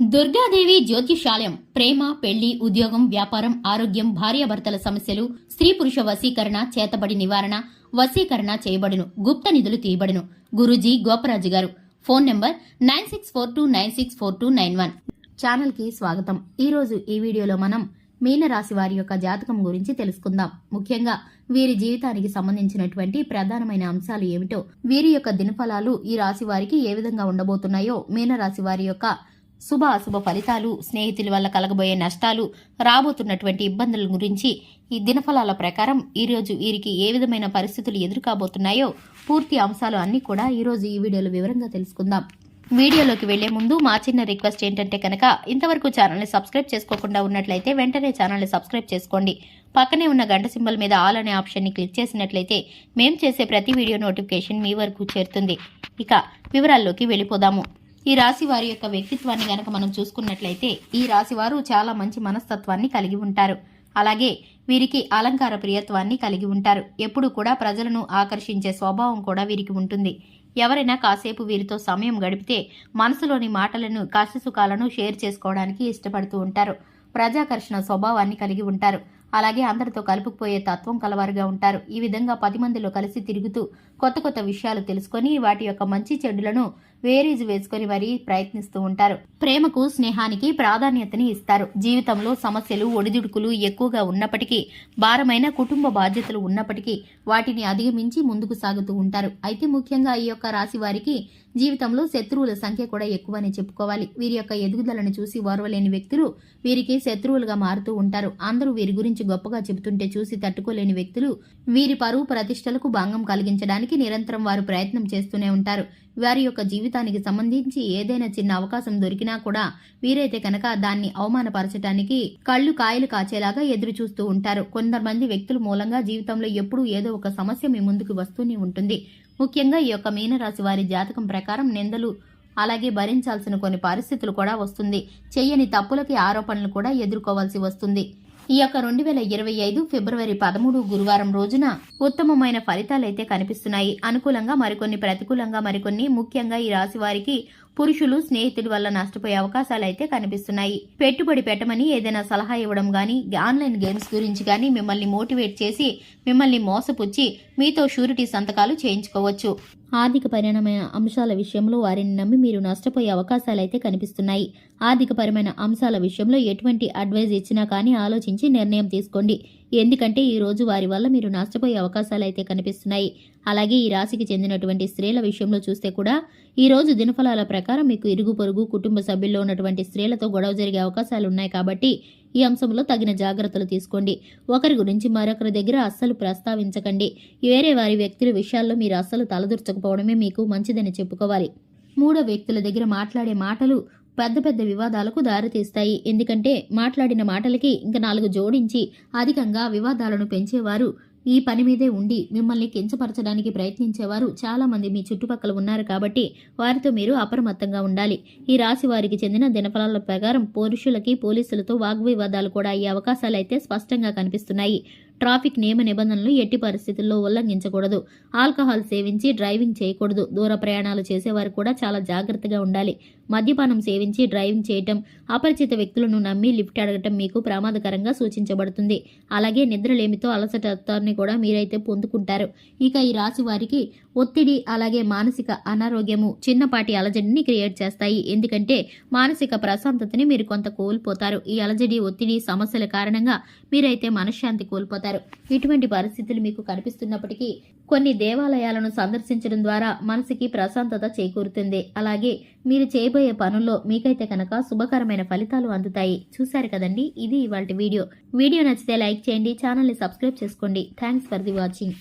దుర్గాదేవి జ్యోతిషాలయం ప్రేమ, పెళ్లి, ఉద్యోగం, వ్యాపారం, ఆరోగ్యం, భార్యాభర్తల సమస్యలు, స్త్రీ పురుష వశీకరణ, చేతబడి నివారణ, వశీకరణ చేయబడును, గుప్త నిధులు తీయబడును. గురూజీ గోపరాజు గారు. Phone number 9642964291. ఛానల్ కి స్వాగతం. ఈ రోజు ఈ వీడియోలో మనం మీనరాశి వారి యొక్క జాతకం గురించి తెలుసుకుందాం. ముఖ్యంగా వీరి జీవితానికి సంబంధించినటువంటి ప్రధానమైన అంశాలు ఏమిటో, వీరి యొక్క దినఫలాలు ఈ రాశి వారికి ఏ విధంగా ఉండబోతున్నాయో, మీనరాశి వారి యొక్క శుభ అశుభ ఫలితాలు, స్నేహితుల వల్ల కలగబోయే నష్టాలు, రాబోతున్నటువంటి ఇబ్బందుల గురించి ఈ దినఫలాల ప్రకారం ఈరోజు వీరికి ఏ విధమైన పరిస్థితులు ఎదురుకాబోతున్నాయో పూర్తి అంశాలు అన్ని కూడా ఈరోజు ఈ వీడియోలో వివరంగా తెలుసుకుందాం. వీడియోలోకి వెళ్లే ముందు మా చిన్న రిక్వెస్ట్ ఏంటంటే కనుక, ఇంతవరకు ఛానల్ని సబ్స్క్రైబ్ చేసుకోకుండా ఉన్నట్లయితే వెంటనే ఛానల్ని సబ్స్క్రైబ్ చేసుకోండి. పక్కనే ఉన్న గంట సింబల్ మీద ఆల్ అనే ఆప్షన్ని క్లిక్ చేసినట్లయితే మేం చేసే ప్రతి వీడియో నోటిఫికేషన్ మీ వరకు చేరుతుంది. ఇక వివరాల్లోకి వెళ్ళిపోదాము. ఈ రాశి వారి యొక్క వ్యక్తిత్వాన్ని గనక మనం చూసుకున్నట్లయితే, ఈ రాశి వారు చాలా మంచి మనస్తత్వాన్ని కలిగి ఉంటారు. అలాగే వీరికి అలంకార ప్రియత్వాన్ని కలిగి ఉంటారు. ఎప్పుడు కూడా ప్రజలను ఆకర్షించే స్వభావం కూడా వీరికి ఉంటుంది. ఎవరైనా కాసేపు వీరితో సమయం గడిపితే మనసులోని మాటలను, కష్టసుఖాలను షేర్ చేసుకోవడానికి ఇష్టపడుతూ ఉంటారు. ప్రజాకర్షణ స్వభావాన్ని కలిగి ఉంటారు. అలాగే అందరితో కలుపుకుపోయే తత్వం కలవారుగా ఉంటారు. ఈ విధంగా 10 మందిలో కలిసి తిరుగుతూ కొత్త కొత్త విషయాలు తెలుసుకొని వాటి యొక్క మంచి చెడులను వేరీజు వేసుకొని మరీ ప్రయత్నిస్తూ ఉంటారు. ప్రేమకు, స్నేహానికి ప్రాధాన్యతని ఇస్తారు. జీవితంలో సమస్యలు, ఒడిదుడుకులు ఎక్కువగా ఉన్నప్పటికీ, భారమైన కుటుంబ బాధ్యతలు ఉన్నప్పటికీ వాటిని అధిగమించి ముందుకు సాగుతూ ఉంటారు. అయితే ముఖ్యంగా ఈ యొక్క రాశి వారికి జీవితంలో శత్రువుల సంఖ్య కూడా ఎక్కువని చెప్పుకోవాలి. వీరి యొక్క ఎదుగుదలను చూసి ఓర్వలేని వ్యక్తులు వీరికి శత్రువులుగా మారుతూ ఉంటారు. అందరూ వీరి గురించి గొప్పగా చెబుతుంటే చూసి తట్టుకోలేని వ్యక్తులు వీరి పరువు ప్రతిష్టలకు భంగం కలిగించడానికి నిరంతరం వారు ప్రయత్నం చేస్తూనే ఉంటారు. వారి యొక్క జీవితానికి సంబంధించి ఏదైనా చిన్న అవకాశం దొరికినా కూడా వీరైతే కనుక దాన్ని అవమానపరచడానికి కళ్ళు కాయలు కాచేలాగా ఎదురు చూస్తూ ఉంటారు. కొంతమంది వ్యక్తుల మూలంగా జీవితంలో ఎప్పుడూ ఏదో ఒక సమస్య మీ ముందుకు వస్తూనే ఉంటుంది. ముఖ్యంగా ఈ యొక్క మీనరాశి వారి జాతకం ప్రకారం నిందలు, అలాగే భరించాల్సిన కొన్ని పరిస్థితులు కూడా వస్తుంది. చెయ్యని తప్పులకి ఆరోపణలు కూడా ఎదుర్కోవాల్సి వస్తుంది. ఈ యొక్క 2025 ఫిబ్రవరి 13 గురువారం రోజున ఉత్తమమైన ఫలితాలైతే కనిపిస్తున్నాయి. అనుకూలంగా మరికొన్ని, ప్రతికూలంగా మరికొన్ని. ముఖ్యంగా ఈ రాశి వారికి పురుషులు, స్నేహితుడి వల్ల నష్టపోయే అవకాశాలైతే కనిపిస్తున్నాయి. పెట్టుబడి పెట్టమని ఏదైనా సలహా ఇవ్వడం గానీ, ఆన్లైన్ గేమ్స్ గురించి గానీ మిమ్మల్ని మోటివేట్ చేసి మిమ్మల్ని మోసపుచ్చి మీతో షూరిటీ సంతకాలు చేయించుకోవచ్చు. ఆర్థికపరమైన అంశాల విషయంలో వారిని నమ్మి మీరు నష్టపోయే అవకాశాలైతే కనిపిస్తున్నాయి. ఆర్థికపరమైన అంశాల విషయంలో ఎటువంటి అడ్వైజ్ ఇచ్చినా కానీ ఆలోచించి నిర్ణయం తీసుకోండి. ఎందుకంటే ఈ రోజు వారి వల్ల మీరు నష్టపోయే అవకాశాలైతే కనిపిస్తున్నాయి. అలాగే ఈ రాశికి చెందినటువంటి స్త్రీల విషయంలో చూస్తే కూడా ఈ రోజు దినఫలాల ప్రకారం మీకు ఇరుగు పొరుగు, కుటుంబ సభ్యుల్లో ఉన్నటువంటి స్త్రీలతో గొడవ జరిగే అవకాశాలు ఉన్నాయి. కాబట్టి ఈ అంశంలో తగిన జాగ్రత్తలు తీసుకోండి. ఒకరి గురించి మరొకరి దగ్గర అస్సలు ప్రస్తావించకండి. వేరే వారి వ్యక్తుల విషయాల్లో మీరు అస్సలు తలదూర్చకపోవడమే మీకు మంచిదని చెప్పుకోవాలి. మూడో వ్యక్తుల దగ్గర మాట్లాడే మాటలు పెద్ద పెద్ద వివాదాలకు దారితీస్తాయి. ఎందుకంటే మాట్లాడిన మాటలకి ఇంకా 4 జోడించి అధికంగా వివాదాలను పెంచేవారు, ఈ పని మీదే ఉండి మిమ్మల్ని కించపరచడానికి ప్రయత్నించేవారు చాలా మంది మీ చుట్టుపక్కల ఉన్నారు. కాబట్టి వారితో మీరు అప్రమత్తంగా ఉండాలి. ఈ రాశి వారికి చెందిన దినఫలాల ప్రకారం పురుషులకి పోలీసులతో వాగ్వివాదాలు కూడా అయ్యే అవకాశాలైతే స్పష్టంగా కనిపిస్తున్నాయి. ట్రాఫిక్ నియమ నిబంధనలు ఎట్టి పరిస్థితుల్లో ఉల్లంఘించకూడదు. ఆల్కహాల్ సేవించి డ్రైవింగ్ చేయకూడదు. దూర ప్రయాణాలు చేసేవారు కూడా చాలా జాగ్రత్తగా ఉండాలి. మద్యపానం సేవించి డ్రైవింగ్ చేయటం, అపరిచిత వ్యక్తులను నమ్మి లిఫ్ట్ అడగటం మీకు ప్రమాదకరంగా సూచించబడుతుంది. అలాగే నిద్రలేమితో అలసటని కూడా మీరైతే పొందుకుంటారు. ఇక ఈ రాశి వారికి ఒత్తిడి, అలాగే మానసిక అనారోగ్యము చిన్నపాటి అలజడిని క్రియేట్ చేస్తాయి. ఎందుకంటే మానసిక ప్రశాంతతని మీరు కొంత కోల్పోతారు. ఈ అలజడి, ఒత్తిడి సమస్యల కారణంగా మీరైతే మనశ్శాంతి కోల్పోతారు. ఇటువంటి పరిస్థితులు మీకు కనిపిస్తున్నప్పటికీ కొన్ని దేవాలయాలను సందర్శించడం ద్వారా మనసుకి ప్రశాంతత చేకూరుతుంది. అలాగే మీరు చేయబోయే పనుల్లో మీకైతే కనుక శుభకరమైన ఫలితాలు అందుతాయి. చూశారు కదండి, ఇది ఇవాల్టి వీడియో. వీడియో నచ్చితే లైక్ చేయండి, ఛానల్ని సబ్స్క్రైబ్ చేసుకోండి. Thanks for the watching.